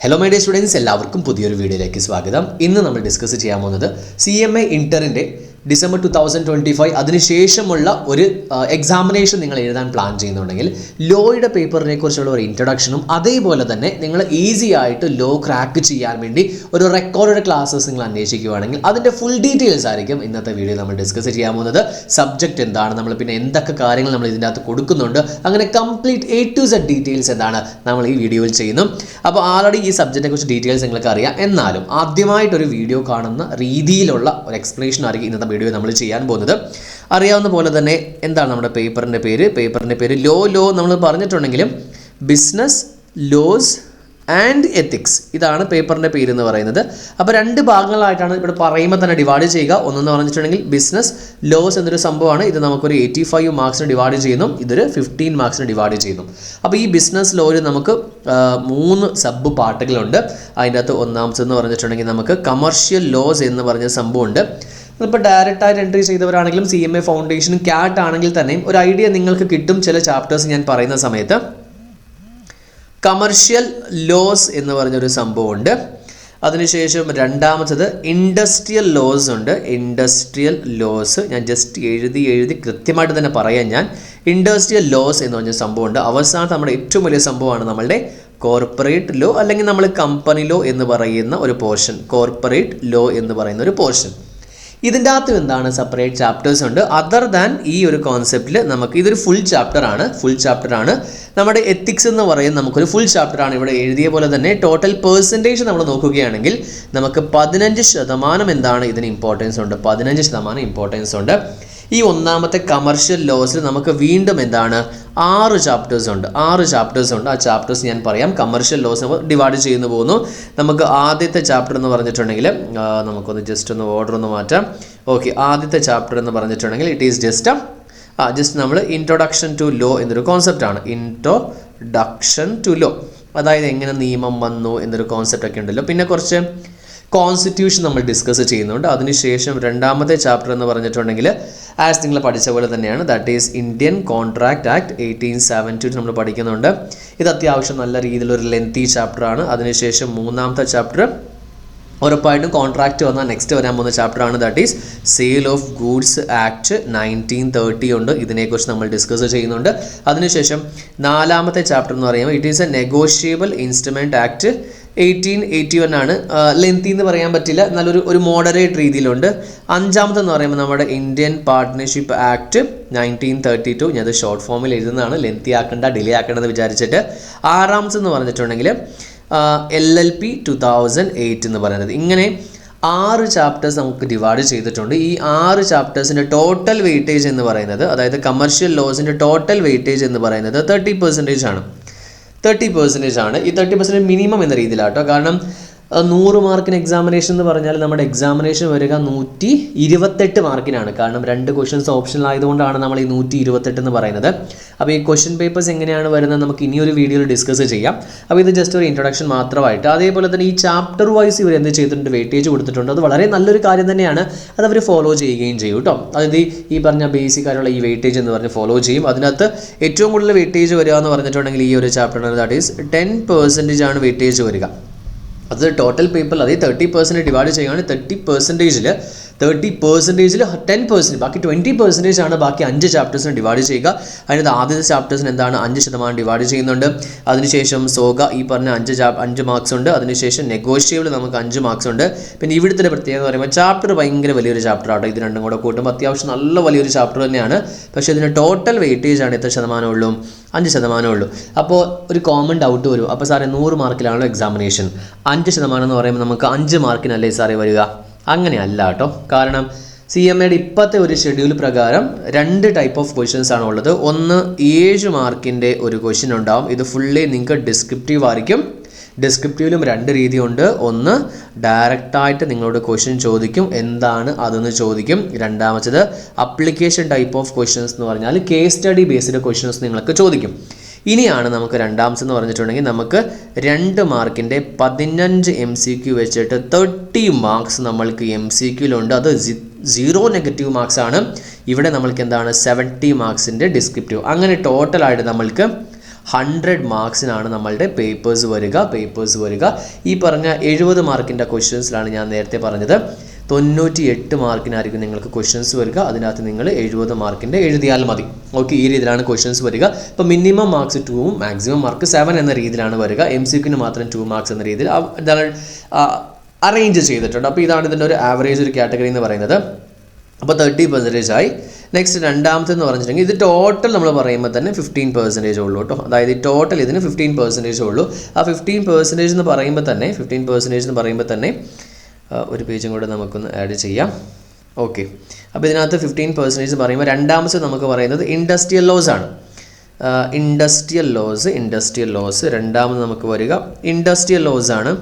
Hello my dear students, എല്ലാവർക്കും പുതിയൊരു വീഡിയോയിലേക്ക് സ്വാഗതം. ഇന്ന് നമ്മൾ ഡിസ്കസ് ചെയ്യാൻ പോകുന്നത് CMA ഇന്ററിന്റെ ഡിസംബർ 2025 അതിനുശേഷമുള്ള ഒരു എക്സാമിനേഷൻ നിങ്ങൾ എഴുതാൻ പ്ലാൻ ചെയ്യുന്നുണ്ടെങ്കിൽ ലോയുടെ പേപ്പറിനെ കുറിച്ചുള്ള ഒരു ഇൻട്രൊഡക്ഷനും അതേപോലെ തന്നെ നിങ്ങൾ ഈസി ആയിട്ട് ലോ ക്രാക്ക് ചെയ്യാൻ വേണ്ടി ഒരു റെക്കോർഡഡ് ക്ലാസ്സസ് നിങ്ങൾ അന്വേഷിക്കുകയാണെങ്കിൽ അതിൻ്റെ ഫുൾ ഡീറ്റെയിൽസ് ആയിരിക്കും ഇന്നത്തെ വീഡിയോ നമ്മൾ ഡിസ്കസ് ചെയ്യാൻ പോകുന്നത്. സബ്ജക്റ്റ് എന്താണ്, നമ്മൾ പിന്നെ എന്തൊക്കെ കാര്യങ്ങൾ നമ്മൾ ഇതിൻ്റെ അകത്ത് കൊടുക്കുന്നുണ്ട്, അങ്ങനെ complete A to Z details എന്താണ് നമ്മൾ ഈ വീഡിയോയിൽ ചെയ്യുന്നു. അപ്പോൾ ആൾറെഡി ഈ സബ്ജക്റ്റിനെ കുറിച്ച് ഡീറ്റെയിൽസ് നിങ്ങൾക്ക് അറിയാം. എന്നാലും ആദ്യമായിട്ടൊരു വീഡിയോ കാണുന്ന രീതിയിലുള്ള ഒരു എക്സ്പ്ലനേഷൻ ആയിരിക്കും ഇന്നത്തെ വീഡിയോ നമ്മൾ ചെയ്യാൻ പോകുന്നത്. അറിയാവുന്ന പോലെ തന്നെ എന്താണ് നമ്മുടെ പേപ്പറിൻ്റെ പേര് ലോ നമ്മൾ പറഞ്ഞിട്ടുണ്ടെങ്കിലും ബിസിനസ് ലോസ് ആൻഡ് എത്തിക്സ്, ഇതാണ് പേപ്പറിൻ്റെ പേര് എന്ന് പറയുന്നത്. അപ്പോൾ രണ്ട് ഭാഗങ്ങളായിട്ടാണ് ഇവിടെ പറയുമ്പോൾ തന്നെ ഡിവൈഡ് ചെയ്യുക. ഒന്നെന്ന് പറഞ്ഞിട്ടുണ്ടെങ്കിൽ ബിസിനസ് ലോസ് എന്നൊരു സംഭവമാണ്. ഇത് നമുക്കൊരു 85 മാർക്സിന് ഡിവൈഡ് ചെയ്യുന്നു, ഇതൊരു 15 മാർക്സിന് ഡിവൈഡ് ചെയ്യുന്നു. അപ്പോൾ ഈ ബിസിനസ് ലോയിൽ നമുക്ക് 3 സബ് പാർട്ടുകളുണ്ട്. അതിൻ്റെ അകത്ത് ഒന്നാമത്തെന്ന് പറഞ്ഞിട്ടുണ്ടെങ്കിൽ നമുക്ക് കമേഴ്ഷ്യൽ ലോസ് എന്ന് പറഞ്ഞ സംഭവമുണ്ട്. ഇപ്പോൾ ഡയറക്റ്റായിട്ട് എൻട്രി ചെയ്തവരാണെങ്കിലും CMA ഫൗണ്ടേഷൻ ക്യാറ്റ് ആണെങ്കിൽ തന്നെയും ഒരു ഐഡിയ നിങ്ങൾക്ക് കിട്ടും. ചില ചാപ്റ്റേഴ്സ് ഞാൻ പറയുന്ന സമയത്ത് കമേഴ്ഷ്യൽ ലോസ് എന്ന് പറഞ്ഞൊരു സംഭവമുണ്ട്. അതിനുശേഷം രണ്ടാമത്തത് ഇൻഡസ്ട്രിയൽ ലോസ് ഉണ്ട്. ഇൻഡസ്ട്രിയൽ ലോസ് ഞാൻ ജസ്റ്റ് എഴുതി കൃത്യമായിട്ട് തന്നെ പറയാം. ഞാൻ ഇൻഡസ്ട്രിയൽ ലോസ് എന്ന് പറഞ്ഞ സംഭവമുണ്ട്. അവസാനത്തെ നമ്മുടെ ഏറ്റവും വലിയ സംഭവമാണ് നമ്മളുടെ കോർപ്പറേറ്റ് ലോ, അല്ലെങ്കിൽ നമ്മൾ കമ്പനി ലോ എന്ന് പറയുന്ന ഒരു പോർഷൻ, കോർപ്പറേറ്റ് ലോ എന്ന് പറയുന്ന ഒരു പോർഷൻ. ഇതിൻ്റെ അകത്ത് എന്താണ് സെപ്പറേറ്റ് ചാപ്റ്റേഴ്സ് ഉണ്ട്. അതർ ദാൻ ഈ ഒരു കോൺസെപ്റ്റിൽ നമുക്ക് ഇതൊരു ഫുൾ ചാപ്റ്ററാണ്. നമ്മുടെ എത്തിക്സ് എന്ന് പറയുന്നത് നമുക്കൊരു ഫുൾ ചാപ്റ്ററാണ്. ഇവിടെ എഴുതിയ പോലെ തന്നെ ടോട്ടൽ പെർസെൻറ്റേജ് നമ്മൾ നോക്കുകയാണെങ്കിൽ നമുക്ക് 15% എന്താണ് ഇതിന് ഇമ്പോർട്ടൻസ് ഉണ്ട്, 15% ഇമ്പോർട്ടൻസ് ഉണ്ട്. ഈ ഒന്നാമത്തെ കമേഴ്ഷ്യൽ ലോസിൽ നമുക്ക് വീണ്ടും എന്താണ് 6 ചാപ്റ്റേഴ്സ് ഉണ്ട്. ആ ചാപ്റ്റേഴ്സ് ഞാൻ പറയാം. കമേഴ്ഷ്യൽ ലോസ് ഡിവൈഡ് ചെയ്യുന്നു പോകുന്നു. നമുക്ക് ആദ്യത്തെ ചാപ്റ്റർ എന്ന് പറഞ്ഞിട്ടുണ്ടെങ്കിൽ നമുക്കൊന്ന് ജസ്റ്റ് ഒന്ന് ഓർഡർ ഒന്ന് മാറ്റാം. ഓക്കെ, ആദ്യത്തെ ചാപ്റ്റർ എന്ന് പറഞ്ഞിട്ടുണ്ടെങ്കിൽ ഇറ്റ് ഈസ് ജസ്റ്റ് നമ്മൾ ഇൻട്രൊഡക്ഷൻ ടു ലോ എന്നൊരു കോൺസെപ്റ്റാണ്. ഇൻട്രൊഡക്ഷൻ ടു ലോ, അതായത് എങ്ങനെ നിയമം വന്നു എന്നൊരു കോൺസെപ്റ്റ് ഒക്കെ ഉണ്ടല്ലോ. പിന്നെ കുറച്ച് കോൺസ്റ്റിറ്റ്യൂഷൻ നമ്മൾ ഡിസ്കസ് ചെയ്യുന്നുണ്ട്. അതിനുശേഷം രണ്ടാമത്തെ ചാപ്റ്റർ എന്ന് പറഞ്ഞിട്ടുണ്ടെങ്കിൽ ആസ് നിങ്ങൾ പഠിച്ച പോലെ തന്നെയാണ്, that is Indian contract act 1872 നമ്മൾ പഠിക്കുന്നുണ്ട്. ഇത് അത്യാവശ്യം നല്ല രീതിയിലൊരു ലെങ്തി ചാപ്റ്ററാണ്. അതിനുശേഷം മൂന്നാമത്തെ ചാപ്റ്റർ ഉറപ്പായിട്ടും കോൺട്രാക്റ്റ് വന്നാൽ നെക്സ്റ്റ് വരാൻ പോകുന്ന ചാപ്റ്ററാണ്, that is sale of goods act 1930 ഉണ്ട്. ഇതിനെക്കുറിച്ച് നമ്മൾ ഡിസ്കസ് ചെയ്യുന്നുണ്ട്. അതിനുശേഷം നാലാമത്തെ ചാപ്റ്റർ എന്ന് പറയുമ്പോൾ it is A negotiable instrument act 1881 ആണ്. ലെങ്തി എന്ന് പറയാൻ പറ്റില്ല, നല്ലൊരു മോഡറേറ്റ് രീതിയിലുണ്ട്. അഞ്ചാമതെന്ന് പറയുമ്പോൾ നമ്മുടെ ഇന്ത്യൻ പാർട്ട്ണർഷിപ്പ് ആക്ട് 1932, ഞാനത് ഷോർട്ട് ഫോമിൽ എഴുതുന്നതാണ്, ലെങ്തി ആക്കണ്ട ഡിലേ ആക്കണ്ടെന്ന് വിചാരിച്ചിട്ട്. ആറാമത്തെന്ന് പറഞ്ഞിട്ടുണ്ടെങ്കിൽ LLP 2008 എന്ന് പറയുന്നത്. ഇങ്ങനെ 6 ചാപ്റ്റേഴ്സ് നമുക്ക് ഡിവൈഡ് ചെയ്തിട്ടുണ്ട്. ഈ 6 ചാപ്റ്റേഴ്സിൻ്റെ ടോട്ടൽ വെയിറ്റേജ് എന്ന് പറയുന്നത്, അതായത് കമേഴ്ഷ്യൽ ലോസിൻ്റെ ടോട്ടൽ വെയിറ്റേജ് എന്ന് പറയുന്നത് 30% ആണ്. 30% ആണ്. ഈ 30% മിനിമം എന്ന രീതിയിലാട്ടോ. കാരണം 100 മാർക്കിന് എക്സാമിനേഷൻ എന്ന് പറഞ്ഞാൽ നമ്മുടെ എക്സാമിനേഷൻ വരിക 128 മാർക്കിനാണ്. കാരണം 2 ക്വസ്റ്റ്യൻസ് ഓപ്ഷണൽ ആയതുകൊണ്ടാണ് നമ്മൾ ഈ 128 എന്ന് പറയുന്നത്. അപ്പോൾ ഈ ക്വസ്റ്റ്യൻ പേപ്പേഴ്സ് എങ്ങനെയാണ് വരുന്നത് നമുക്ക് ഇനിയൊരു വീഡിയോയിൽ ഡിസ്കസ് ചെയ്യാം. അപ്പോൾ ഇത് ജസ്റ്റ് ഒരു ഇൻട്രൊഡക്ഷൻ മാത്രമായിട്ട്. അതേപോലെ തന്നെ ഈ ചാപ്റ്റർ വൈസ് ഇവർ എന്ത് ചെയ്തിട്ടുണ്ട്, വെയിറ്റേജ് കൊടുത്തിട്ടുണ്ട്. അത് വളരെ നല്ലൊരു കാര്യം തന്നെയാണ്. അത് അവർ ഫോളോ ചെയ്യുകയും ചെയ്യും കേട്ടോ. അതായത് ഈ പറഞ്ഞ ബേസിക് ആയിട്ടുള്ള ഈ വെയിറ്റേജ് എന്ന് പറഞ്ഞ് ഫോളോ ചെയ്യും. അതിനകത്ത് ഏറ്റവും കൂടുതൽ വെയിറ്റേജ് വരിക എന്ന് പറഞ്ഞിട്ടുണ്ടെങ്കിൽ ഈ ഒരു ചാപ്റ്ററിന് ദാറ്റ് ഈസ് 10% ആണ് വെയിറ്റേജ് വരിക. അത് ടോട്ടൽ പേപ്പറിൽ അതേ 30% ഡിവൈഡ് ചെയ്യുകയാണ്. 30%ൽ 10%, ബാക്കി 20% ആണ് ബാക്കി 5 ചാപ്റ്റേഴ്സിന് ഡിവൈഡ് ചെയ്യുക. അതിനകത്ത് ആദ്യത്തെ ചാപ്റ്റേഴ്സിന് എന്താണ് 5% ഡിവൈഡ് ചെയ്യുന്നുണ്ട്. അതിനുശേഷം സോഗ ഈ പറഞ്ഞ 5 മാർക്സ് ഉണ്ട്. അതിനുശേഷം നെഗോഷിയബിൾ നമുക്ക് 5 മാർക്സ് ഉണ്ട്. പിന്നെ ഇവിടുത്തെ പ്രത്യേകത എന്ന് പറയുമ്പോൾ ചാപ്റ്റർ ഭയങ്കര വലിയൊരു ചാപ്റ്റർ ആട്ടോ. ഇത് രണ്ടും കൂടെ കൂട്ടുമ്പോൾ അത്യാവശ്യം നല്ല വലിയൊരു ചാപ്റ്റർ തന്നെയാണ്. പക്ഷേ ഇതിന് ടോട്ടൽ വെയിറ്റേജ് ആണ് എത്ര ശതമാനമുള്ളൂ, 5% ഉള്ളൂ. അപ്പോൾ ഒരു കോമൺ ഡൗട്ട് വരും, അപ്പോൾ സാറേ 100 മാർക്കിലാണല്ലോ എക്സാമിനേഷൻ, 5% എന്ന് പറയുമ്പോൾ നമുക്ക് 5 മാർക്കിനല്ലേ സാറേ വരിക? അങ്ങനെയല്ല കേട്ടോ. കാരണം CMAയുടെ ഇപ്പോഴത്തെ ഒരു ഷെഡ്യൂൾ പ്രകാരം 2 ടൈപ്പ് ഓഫ് ക്വസ്റ്റ്യൻസ് ആണ് ഉള്ളത്. ഒന്ന് 7 മാർക്കിൻ്റെ ഒരു ക്വസ്റ്റ്യൻ ഉണ്ടാവും. ഇത് ഫുള്ളി നിങ്ങൾക്ക് ഡിസ്ക്രിപ്റ്റീവ് ആയിരിക്കും. ഡിസ്ക്രിപ്റ്റീവിലും 2 രീതിയുണ്ട്. ഒന്ന് ഡയറക്റ്റായിട്ട് നിങ്ങളോട് ക്വസ്റ്റ്യൻ ചോദിക്കും, എന്താണ് അതെന്ന് ചോദിക്കും. രണ്ടാമത്തത് അപ്ലിക്കേഷൻ ടൈപ്പ് ഓഫ് ക്വസ്റ്റ്യൻസ് എന്ന് പറഞ്ഞാൽ കേസ് സ്റ്റഡി ബേസ്ഡ് ക്വസ്റ്റ്യൻസ് നിങ്ങൾക്ക് ചോദിക്കും. ഇനിയാണ് നമുക്ക് രണ്ടാമത്തെന്ന് പറഞ്ഞിട്ടുണ്ടെങ്കിൽ നമുക്ക് 2 മാർക്കിൻ്റെ 15 MCQ വെച്ചിട്ട് 30 മാർക്സ് നമ്മൾക്ക് MCQയിലുണ്ട്. അത് 0 നെഗറ്റീവ് മാർക്സ് ആണ്. ഇവിടെ നമ്മൾക്ക് എന്താണ് 70 മാർക്സിൻ്റെ ഡിസ്ക്രിപ്റ്റീവ്. അങ്ങനെ ടോട്ടലായിട്ട് നമ്മൾക്ക് 100 മാർക്സിനാണ് നമ്മളുടെ പേപ്പേഴ്സ് വരിക. ഈ പറഞ്ഞ 70 മാർക്കിൻ്റെ ക്വസ്റ്റ്യൻസിലാണ് ഞാൻ നേരത്തെ പറഞ്ഞത് 98 മാർക്കിനായിരിക്കും നിങ്ങൾക്ക് ക്വസ്റ്റ്യൻസ് വരിക. അതിനകത്ത് നിങ്ങൾ 70 മാർക്കിൻ്റെ എഴുതിയാൽ മതി. ഓക്കെ, ഈ രീതിയിലാണ് ക്വസ്റ്റ്യൻസ് വരിക. ഇപ്പോൾ മിനിമം മാർക്സ് 2ഉം മാക്സിമം മാർക്ക് 7 എന്ന രീതിയിലാണ് വരിക. MCQന് മാത്രം 2 മാർക്സ് എന്ന രീതിയിൽ എന്താണ് അറേഞ്ച് ചെയ്തിട്ടുണ്ട്. അപ്പോൾ ഇതാണ് ഇതിൻ്റെ ഒരു ആവറേജ് ഒരു കാറ്റഗറി എന്ന് പറയുന്നത്. അപ്പോൾ 30% ആയി. നെക്സ്റ്റ് രണ്ടാമത്തെന്ന് പറഞ്ഞിട്ടുണ്ടെങ്കിൽ ഇത് ടോട്ടൽ നമ്മൾ പറയുമ്പോൾ തന്നെ 15% ഉള്ളൂ കേട്ടോ. അതായത് ടോട്ടൽ ഇതിന് 15% ഉള്ളൂ. ആ 15% എന്ന് പറയുമ്പോൾ തന്നെ ഒരു പേജും കൂടെ നമുക്കൊന്ന് ആഡ് ചെയ്യാം. ഓക്കെ, അപ്പോൾ ഇതിനകത്ത് 15% പറയുമ്പോൾ രണ്ടാമത്തെ നമുക്ക് പറയുന്നത് ഇൻഡസ്ട്രിയൽ ലോസ് ആണ്. ഇൻഡസ്ട്രിയൽ ലോസ് രണ്ടാമത് നമുക്ക് വരിക ഇൻഡസ്ട്രിയൽ ലോസ് ആണ്.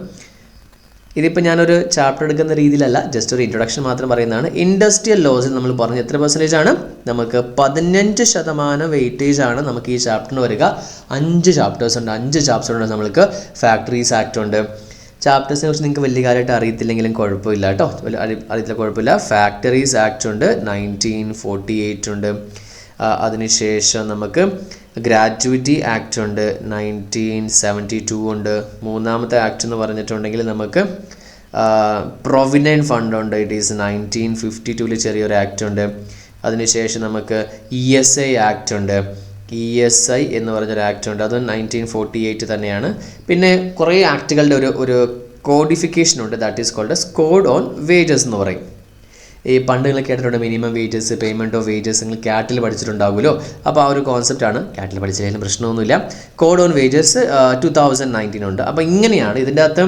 ഇതിപ്പോൾ ഞാനൊരു ചാപ്റ്റർ എടുക്കുന്ന രീതിയിലല്ല, ജസ്റ്റ് ഒരു ഇൻട്രൊഡക്ഷൻ മാത്രം പറയുന്നതാണ്. ഇൻഡസ്ട്രിയൽ ലോസിൽ നമ്മൾ പറഞ്ഞ എത്ര പെർസെൻറ്റേജ് ആണ്? നമുക്ക് 15% വെയിറ്റേജ് ആണ് നമുക്ക് ഈ ചാപ്റ്ററിന് വരിക. 5 ചാപ്റ്റേഴ്സ് ഉണ്ട്. നമ്മൾക്ക് ഫാക്ടറീസ് ആക്ട് ഉണ്ട്. ചാപ്റ്റേഴ്സിനെ കുറിച്ച് നിങ്ങൾക്ക് വലിയ കാര്യമായിട്ട് അറിയത്തില്ലെങ്കിലും കുഴപ്പമില്ല കേട്ടോ, കുഴപ്പമില്ല. ഫാക്ടറീസ് ആക്ട് ഉണ്ട്, 1948 ഉണ്ട്. അതിനുശേഷം നമുക്ക് ഗ്രാറ്റുവിറ്റി ആക്ട് ഉണ്ട്, 1972 ഉണ്ട്. മൂന്നാമത്തെ ആക്ട് എന്ന് പറഞ്ഞിട്ടുണ്ടെങ്കിൽ നമുക്ക് പ്രൊവിഡൻറ്റ് ഫണ്ട് ഉണ്ട്, ഇറ്റ് ഈസ് 1952 ചെറിയൊരു ആക്ട് ഉണ്ട്. അതിനുശേഷം നമുക്ക് ESI ആക്ട് ഉണ്ട്, ESI എന്ന് പറഞ്ഞൊരു ആക്ട് ഉണ്ട്, അതും 1948 തന്നെയാണ്. പിന്നെ കുറേ ആക്റ്റുകളുടെ ഒരു കോഡിഫിക്കേഷൻ ഉണ്ട്, that is called as code on wages എന്ന് പറയും. ഈ പണ്ട് നിങ്ങൾ കേട്ടിട്ടുണ്ട് minimum wages, payment of wages, നിങ്ങൾ ക്യാറ്റിൽ പഠിച്ചിട്ടുണ്ടാവുമല്ലോ. അപ്പോൾ ആ ഒരു കോൺസെപ്റ്റാണ്, ക്യാറ്റിൽ പഠിച്ചതിന് പ്രശ്നമൊന്നുമില്ല. കോഡ് ഓൺ വേജസ് 2019 ഉണ്ട്. അപ്പോൾ ഇങ്ങനെയാണ് ഇതിൻ്റെ അകത്ത്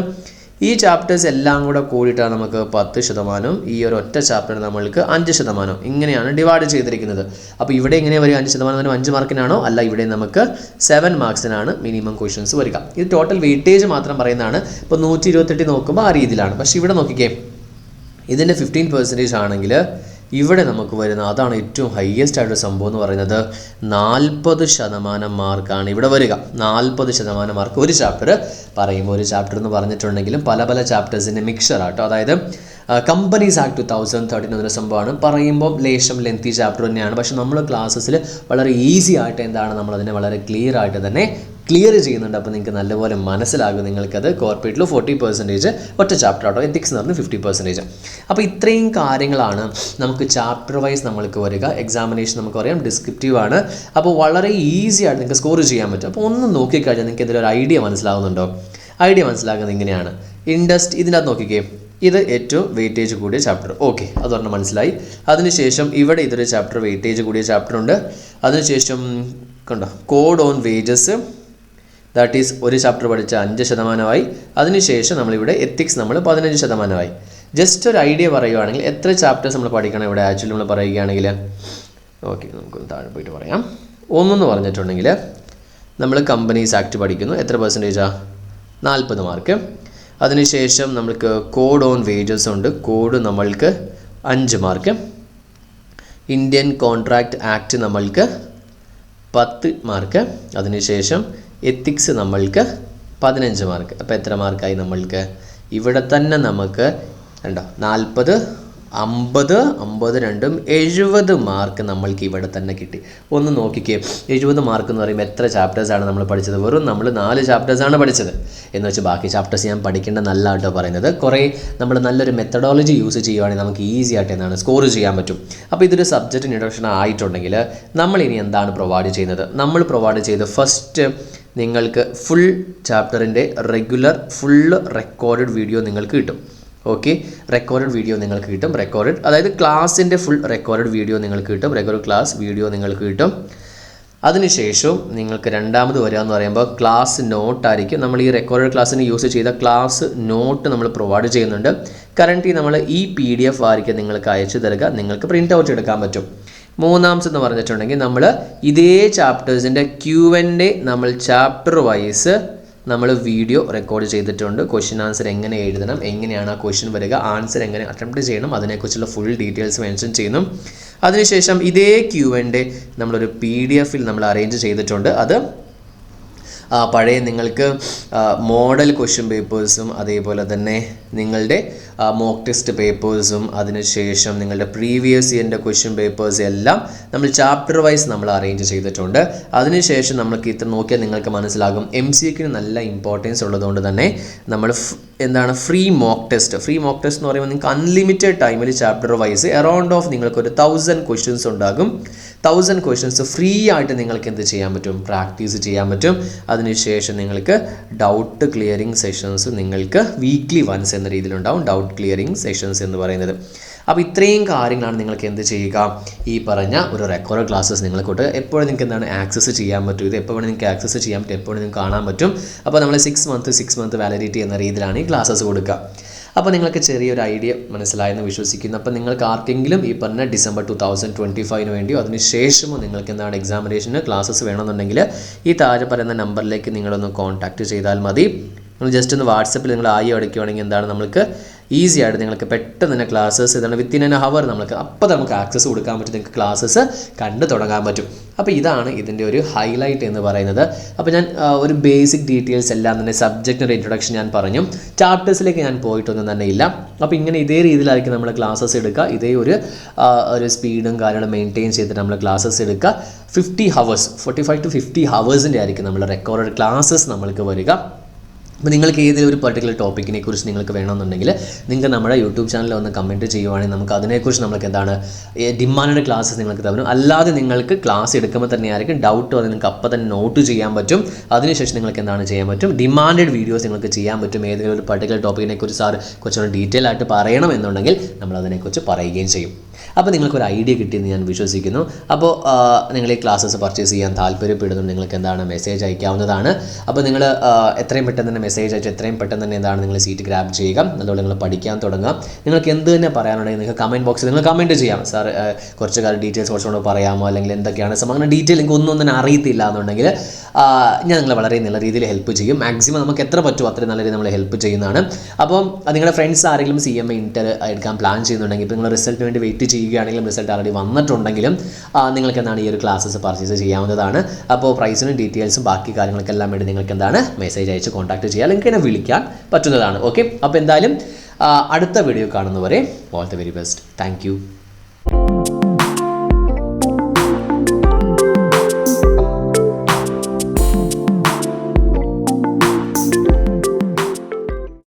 ഈ ചാപ്റ്റേഴ്സ് എല്ലാം കൂടെ കൂടിയിട്ടാണ് നമുക്ക് 10%, ഈ ഒരു ഒറ്റ ചാപ്റ്ററിന് നമ്മൾക്ക് 5%, ഇങ്ങനെയാണ് ഡിവൈഡ് ചെയ്തിരിക്കുന്നത്. അപ്പോൾ ഇവിടെ എങ്ങനെ വരിക? 5% 5 മാർക്കിനാണോ? അല്ല, ഇവിടെ നമുക്ക് 7 മാർക്സിനാണ് മിനിമം ക്വസ്റ്റ്യൻസ് വരിക. ഇത് ടോട്ടൽ വെയിറ്റേജ് മാത്രം പറയുന്നതാണ്. ഇപ്പോൾ 128 നോക്കുമ്പോൾ ആ രീതിയിലാണ്. പക്ഷേ ഇവിടെ നോക്കിക്കേ, ഇതിൻ്റെ 15% ആണെങ്കിൽ ഇവിടെ നമുക്ക് വരുന്ന അതാണ് ഏറ്റവും ഹയസ്റ്റ് ആയിട്ടൊരു സംഭവം എന്ന് പറയുന്നത് 40% മാർക്കാണ് ഇവിടെ വരിക. 40% മാർക്ക് ഒരു ചാപ്റ്റർ പറയുമ്പോൾ, ഒരു ചാപ്റ്റർ എന്ന് പറഞ്ഞിട്ടുണ്ടെങ്കിലും പല ചാപ്റ്റേഴ്സിൻ്റെ മിക്സർ ആട്ടോ. അതായത് കമ്പനീസ് ആക്ട് 2013 എന്നൊരു സംഭവമാണ്. പറയുമ്പോൾ ലേശം ലെങ്തി ചാപ്റ്റർ തന്നെയാണ്. പക്ഷെ നമ്മൾ ക്ലാസ്സസിൽ വളരെ ഈസി ആയിട്ട് എന്താണ് നമ്മളതിനെ വളരെ ക്ലിയർ ആയിട്ട് തന്നെ ക്ലിയർ ചെയ്യുന്നുണ്ട്. അപ്പോൾ നിങ്ങൾക്ക് നല്ലപോലെ മനസ്സിലാകും. നിങ്ങൾക്കത് കോർപ്പറേറ്റിൽ 40% ഒറ്റ ചാപ്റ്റർ ആട്ടോ. എത്തിക്സ് എന്ന് പറഞ്ഞാൽ 50%. അപ്പോൾ ഇത്രയും കാര്യങ്ങളാണ് നമുക്ക് ചാപ്റ്റർ വൈസ് നമ്മൾക്ക് വരിക. എക്സാമിനേഷൻ നമുക്ക് പറയാം ഡിസ്ക്രിപ്റ്റീവ് ആണ്. അപ്പോൾ വളരെ ഈസി ആയിട്ട് നിങ്ങൾക്ക് സ്കോർ ചെയ്യാൻ പറ്റും. അപ്പോൾ ഒന്ന് നോക്കിക്കഴിഞ്ഞാൽ നിങ്ങൾക്ക് ഇതിലൊരു ഐഡിയ മനസ്സിലാകുന്നുണ്ടോ? ഐഡിയ മനസ്സിലാക്കുന്നത് ഇങ്ങനെയാണ്. ഇതിനകത്ത് നോക്കിക്കേ, ഇത് ഏറ്റവും വെയിറ്റേജ് കൂടിയ ചാപ്റ്റർ. ഓക്കെ, അതൊരെണ്ണം മനസ്സിലായി. അതിനുശേഷം ഇവിടെ ഇതൊരു ചാപ്റ്റർ വെയിറ്റേജ് കൂടിയ ചാപ്റ്റർ ഉണ്ട്. അതിനുശേഷം കണ്ടോ code on wages, that is ഒരു ചാപ്റ്റർ പഠിച്ച 5%. അതിനുശേഷം നമ്മളിവിടെ എത്തിക്സ് നമ്മൾ 15%. ജസ്റ്റ് ഒരു ഐഡിയ പറയുകയാണെങ്കിൽ എത്ര ചാപ്റ്റേഴ്സ് നമ്മൾ പഠിക്കണം ഇവിടെ ആക്ച്വലി നമ്മൾ പറയുകയാണെങ്കിൽ, ഓക്കെ നമുക്കൊന്ന് താഴെ പോയിട്ട് പറയാം. ഒന്നെന്ന് പറഞ്ഞിട്ടുണ്ടെങ്കിൽ നമ്മൾ കമ്പനീസ് ആക്ട് പഠിക്കുന്നു. എത്ര പെർസെൻറ്റേജാണ്? 40 മാർക്ക്. അതിനുശേഷം നമ്മൾക്ക് കോഡ് ഓൺ വേജസ് ഉണ്ട്, കോഡ് നമ്മൾക്ക് 5 മാർക്ക്. ഇന്ത്യൻ കോൺട്രാക്റ്റ് ആക്ട് നമ്മൾക്ക് 10 മാർക്ക്. അതിനുശേഷം എത്തിക്സ് നമ്മൾക്ക് 15 മാർക്ക്. അപ്പോൾ എത്ര മാർക്കായി നമ്മൾക്ക്? ഇവിടെ തന്നെ നമുക്ക് കണ്ടോ 40, 50, 52, 70 മാർക്ക് നമ്മൾക്ക് ഇവിടെ തന്നെ കിട്ടി. ഒന്ന് നോക്കിക്കേ, 70 മാർക്ക് എന്ന് പറയുമ്പോൾ എത്ര ചാപ്റ്റേഴ്സാണ് നമ്മൾ പഠിച്ചത്? വെറും നമ്മൾ 4 ചാപ്റ്റേഴ്സാണ് പഠിച്ചത് എന്ന് വെച്ച് ബാക്കി ചാപ്റ്റേഴ്സ് ഞാൻ പഠിക്കേണ്ട നല്ല കേട്ടോ പറയുന്നത്. കുറേ നമ്മൾ നല്ലൊരു മെത്തഡോളജി യൂസ് ചെയ്യുവാണെങ്കിൽ നമുക്ക് ഈസി ആയിട്ട് എന്താണ് സ്കോർ ചെയ്യാൻ പറ്റും. അപ്പോൾ ഇതൊരു സബ്ജക്റ്റ് ഇൻട്രൊഡക്ഷൻ ആയിട്ടുണ്ടെങ്കിൽ നമ്മൾ ഇനി എന്താണ് പ്രൊവൈഡ് ചെയ്യുന്നത്? നമ്മൾ പ്രൊവൈഡ് ചെയ്ത് ഫസ്റ്റ് നിങ്ങൾക്ക് ഫുൾ ചാപ്റ്ററിൻ്റെ റെഗുലർ ഫുൾ റെക്കോർഡഡ് വീഡിയോ നിങ്ങൾക്ക് കിട്ടും. ഓക്കെ, റെക്കോർഡഡ് വീഡിയോ നിങ്ങൾക്ക് കിട്ടും. റെക്കോർഡഡ് അതായത് ക്ലാസ്സിൻ്റെ ഫുൾ റെക്കോർഡഡ് വീഡിയോ നിങ്ങൾക്ക് കിട്ടും. റെഗുലർ ക്ലാസ് വീഡിയോ നിങ്ങൾക്ക് കിട്ടും. അതിനുശേഷം നിങ്ങൾക്ക് രണ്ടാമത് വരിക എന്ന് പറയുമ്പോൾ ക്ലാസ് നോട്ടായിരിക്കും. നമ്മൾ ഈ റെക്കോർഡഡ് ക്ലാസ്സിന് യൂസ് ചെയ്ത ക്ലാസ് നോട്ട് നമ്മൾ പ്രൊവൈഡ് ചെയ്യുന്നുണ്ട്. കറൻറ്റ്ലി നമ്മൾ ഈ PDF ആയിരിക്കും നിങ്ങൾക്ക് അയച്ചു തരിക. നിങ്ങൾക്ക് പ്രിൻ്റ് ഔട്ട് എടുക്കാൻ പറ്റും. മൂന്നാമതെന്ന് പറഞ്ഞിട്ടുണ്ടെങ്കിൽ നമ്മൾ ഇതേ ചാപ്റ്റേഴ്സിൻ്റെ Q&A നമ്മൾ ചാപ്റ്റർ വൈസ് നമ്മൾ വീഡിയോ റെക്കോർഡ് ചെയ്തിട്ടുണ്ട്. ക്വസ്റ്റ്യൻ ആൻസർ എങ്ങനെ എഴുതണം, എങ്ങനെയാണ് ആ ക്വസ്റ്റ്യൻ വരിക, ആൻസർ എങ്ങനെ അറ്റംപ്റ്റ് ചെയ്യണം, അതിനെക്കുറിച്ചുള്ള ഫുൾ ഡീറ്റെയിൽസ് മെൻഷൻ ചെയ്യുന്നു. അതിനുശേഷം ഇതേ Q&A നമ്മളൊരു PDF നമ്മൾ അറേഞ്ച് ചെയ്തിട്ടുണ്ട്. അത് പഴയ നിങ്ങൾക്ക് മോഡൽ ക്വസ്റ്റ്യൻ പേപ്പേഴ്സും അതേപോലെ തന്നെ നിങ്ങളുടെ മോക്ക് ടെസ്റ്റ് പേപ്പേഴ്സും അതിനുശേഷം നിങ്ങളുടെ പ്രീവിയസ് ഇയറിൻ്റെ ക്വസ്റ്റ്യൻ പേപ്പേഴ്സ് എല്ലാം നമ്മൾ ചാപ്റ്റർ വൈസ് നമ്മൾ അറേഞ്ച് ചെയ്തിട്ടുണ്ട്. അതിനുശേഷം നമുക്ക് ഇത്ര നോക്കിയാൽ നിങ്ങൾക്ക് മനസ്സിലാകും MCQന് നല്ല ഇമ്പോർട്ടൻസ് ഉള്ളതുകൊണ്ട് തന്നെ നമ്മൾ ഫ്രീ മോക്ക് ടെസ്റ്റ് എന്ന് പറയുമ്പോൾ നിങ്ങൾക്ക് അൺലിമിറ്റഡ് ടൈമിൽ ചാപ്റ്റർ വൈസ് അറൗണ്ട് ഓഫ് നിങ്ങൾക്കൊരു 1000 ക്വസ്റ്റ്യൻസ് ഉണ്ടാകും. 1000 ക്വസ്റ്റ്യൻസ് ഫ്രീ ആയിട്ട് നിങ്ങൾക്ക് എന്ത് ചെയ്യാൻ പറ്റും, പ്രാക്ടീസ് ചെയ്യാൻ പറ്റും. അതിനുശേഷം നിങ്ങൾക്ക് ഡൗട്ട് ക്ലിയറിംഗ് സെഷൻസ് നിങ്ങൾക്ക് വീക്ക്ലി വൺസ് എന്ന രീതിയിലുണ്ടാവും ഡൗട്ട് ക്ലിയറിംഗ് സെഷൻസ് എന്ന് പറയുന്നത്. അപ്പോൾ ഇത്രയും കാര്യങ്ങളാണ് നിങ്ങൾക്ക് എന്ത് ചെയ്യുക, ഈ പറഞ്ഞ ഒരു റെക്കോർഡ് ക്ലാസ്സസ് നിങ്ങൾക്കൊട്ട് എപ്പോഴും നിങ്ങൾക്ക് ആക്സസ് ചെയ്യാൻ പറ്റും. ഇത് എപ്പോഴും നിങ്ങൾക്ക് ആക്സസ് ചെയ്യാൻ പറ്റും, എപ്പോഴും നിങ്ങൾക്ക് കാണാൻ പറ്റും. അപ്പോൾ നമ്മൾ 6 മന്ത് വാലിഡിറ്റി എന്ന രീതിയിലാണ് ഈ ക്ലാസ്സസ് കൊടുക്കുക. അപ്പോൾ നിങ്ങൾക്ക് ചെറിയൊരു ഐഡിയ മനസ്സിലായെന്ന് വിശ്വസിക്കുന്നു. അപ്പോൾ നിങ്ങൾക്ക് ആർക്കെങ്കിലും ഈ പറഞ്ഞ ഡിസംബർ 2025 വേണ്ടിയോ അതിനുശേഷമോ നിങ്ങൾക്ക് എക്സാമിനേഷന് ക്ലാസ്സസ് വേണമെന്നുണ്ടെങ്കിൽ ഈ താഴെ പറയുന്ന നമ്പറിലേക്ക് നിങ്ങളൊന്ന് കോൺടാക്റ്റ് ചെയ്താൽ മതി. നിങ്ങൾ ജസ്റ്റ് ഒന്ന് വാട്സപ്പിൽ നിങ്ങൾ അടയ്ക്കുകയാണെങ്കിൽ നമുക്ക് ഈസി ആയിട്ട് നിങ്ങൾക്ക് പെട്ടെന്ന് തന്നെ ക്ലാസ്സസ് വിത്തിൻ ആൻ ഹവർ നമുക്ക് ആക്സസ് കൊടുക്കാൻ പറ്റും, നിങ്ങൾക്ക് ക്ലാസ്സസ് കണ്ടു തുടങ്ങാൻ പറ്റും. അപ്പോൾ ഇതാണ് ഇതിൻ്റെ ഒരു ഹൈലൈറ്റ് എന്ന് പറയുന്നത്. അപ്പോൾ ഞാൻ ഒരു ബേസിക് ഡീറ്റെയിൽസ് എല്ലാം തന്നെ സബ്ജക്റ്റിൻ്റെ ഇൻട്രൊഡക്ഷൻ ഞാൻ പറഞ്ഞു, ചാപ്റ്റേഴ്സിലേക്ക് ഞാൻ പോയിട്ടൊന്നും തന്നെ ഇല്ല. അപ്പോൾ ഇങ്ങനെ ഇതേ രീതിയിലായിരിക്കും നമ്മൾ ക്ലാസ്സസ് എടുക്കുക, ഇതേ ഒരു സ്പീഡും കാര്യങ്ങളും മെയിൻറ്റെയിൻ ചെയ്തിട്ട് നമ്മൾ ക്ലാസ്സസ് എടുക്കുക. 45 to 50 ഹവേഴ്സിൻ്റെ ആയിരിക്കും നമ്മൾ റെക്കോർഡ് ക്ലാസ്സസ് നമ്മൾക്ക് വരിക. അപ്പോൾ നിങ്ങൾക്ക് ഏതെങ്കിലും ഒരു പർട്ടിക്കുലർ ടോപ്പിക്കിനെ കുറിച്ച് നിങ്ങൾക്ക് വേണമെന്നുണ്ടെങ്കിൽ നിങ്ങൾക്ക് നമ്മുടെ യൂട്യൂബ് ചാനലിൽ ഒന്ന് കമൻറ്റ് ചെയ്യുവാണെങ്കിൽ നമുക്ക് അതിനെക്കുറിച്ച് നമുക്ക് ഡിമാൻഡ് ക്ലാസ്സസ് നിങ്ങൾക്ക് തരും. അല്ലാതെ നിങ്ങൾക്ക് ക്ലാസ് എടുക്കുമ്പോൾ തന്നെ ആയിരിക്കും ഡൗട്ട് വന്ന് നിങ്ങൾക്ക് അപ്പോൾ തന്നെ നോട്ട് ചെയ്യാൻ പറ്റും. അതിനുശേഷം നിങ്ങൾക്ക് ചെയ്യാൻ പറ്റും, ഡിമാൻഡഡ് വീഡിയോസ് നിങ്ങൾക്ക് ചെയ്യാൻ പറ്റും. ഏതെങ്കിലും ഒരു പർട്ടിക്കുലർ ടോപ്പിക്കിനെ കുറിച്ച് സാർ കുറച്ചുകൂടി ഡീറ്റെയിൽ ആയിട്ട് പറയണമെന്നുണ്ടെങ്കിൽ നമ്മൾ അതിനെക്കുറിച്ച് പറയുകയും ചെയ്യും. അപ്പോൾ നിങ്ങൾക്കൊരു ഐഡിയ കിട്ടിയെന്ന് ഞാൻ വിശ്വസിക്കുന്നു. അപ്പോൾ നിങ്ങൾ ഈ ക്ലാസ്സസ് പർച്ചേസ് ചെയ്യാൻ താല്പര്യപ്പെടുന്നുണ്ട് നിങ്ങൾക്ക് മെസ്സേജ് അയക്കാവുന്നതാണ്. അപ്പോൾ നിങ്ങൾ എത്രയും പെട്ടെന്ന് തന്നെ മെസ്സേജ് അയച്ച് എത്രയും പെട്ടെന്ന് തന്നെ നിങ്ങൾ സീറ്റ് ഗ്രാബ് ചെയ്യുക. അതുകൊണ്ട് നിങ്ങൾ പഠിക്കാൻ തുടങ്ങുക. നിങ്ങൾക്ക് എന്ത് തന്നെ പറയാനുണ്ടെങ്കിൽ നിങ്ങൾക്ക് കമൻറ്റ് ബോക്സിൽ നിങ്ങൾ കമൻറ്റ് ചെയ്യാം, സാർ കുറച്ച് ഡീറ്റെയിൽസ് കുറച്ചുകൊണ്ട് പറയാമോ, അല്ലെങ്കിൽ എന്തൊക്കെയാണ് അങ്ങനെ ഡീറ്റെയിൽ എനിക്ക് ഒന്നും തന്നെ അറിയത്തില്ല എന്നുണ്ടെങ്കിൽ ഞാൻ നിങ്ങളെ വളരെ നല്ല രീതിയിൽ ഹെൽപ്പ് ചെയ്യും. മാക്സിമം നമുക്ക് എത്ര പറ്റുമോ അത്രയും നല്ല രീതിയിൽ നമ്മൾ ഹെൽപ്പ് ചെയ്യുന്നതാണ്. അപ്പം നിങ്ങളുടെ ഫ്രണ്ട്സ് ആരെങ്കിലും CMA ഇൻ്റർ എടുക്കാൻ പ്ലാൻ ചെയ്യുന്നുണ്ടെങ്കിൽ ഇപ്പോൾ നിങ്ങൾ റിസൾട്ടിന് വേണ്ടി വെയിറ്റ് ചെയ്യുകയാണെങ്കിലും റിസൾട്ട് ആൾറെഡി വന്നിട്ടുണ്ടെങ്കിലും നിങ്ങൾക്ക് ഈ ഒരു ക്ലാസ്സസ് പർച്ചേസ് ചെയ്യാവുന്നതാണ്. അപ്പോൾ പ്രൈസിനും ഡീറ്റെയിൽസും ബാക്കി കാര്യങ്ങൾക്കെല്ലാം വേണ്ടി നിങ്ങൾക്ക് മെസ്സേജ് അയച്ച് കോൺടാക്ട് ചെയ്യുക, അല്ലെങ്കിൽ എന്നെ വിളിക്കാൻ പറ്റുന്നതാണ്. ഓക്കെ, അപ്പോൾ എന്തായാലും അടുത്ത വീഡിയോ കാണുന്നവരെ all the very best. Thank you.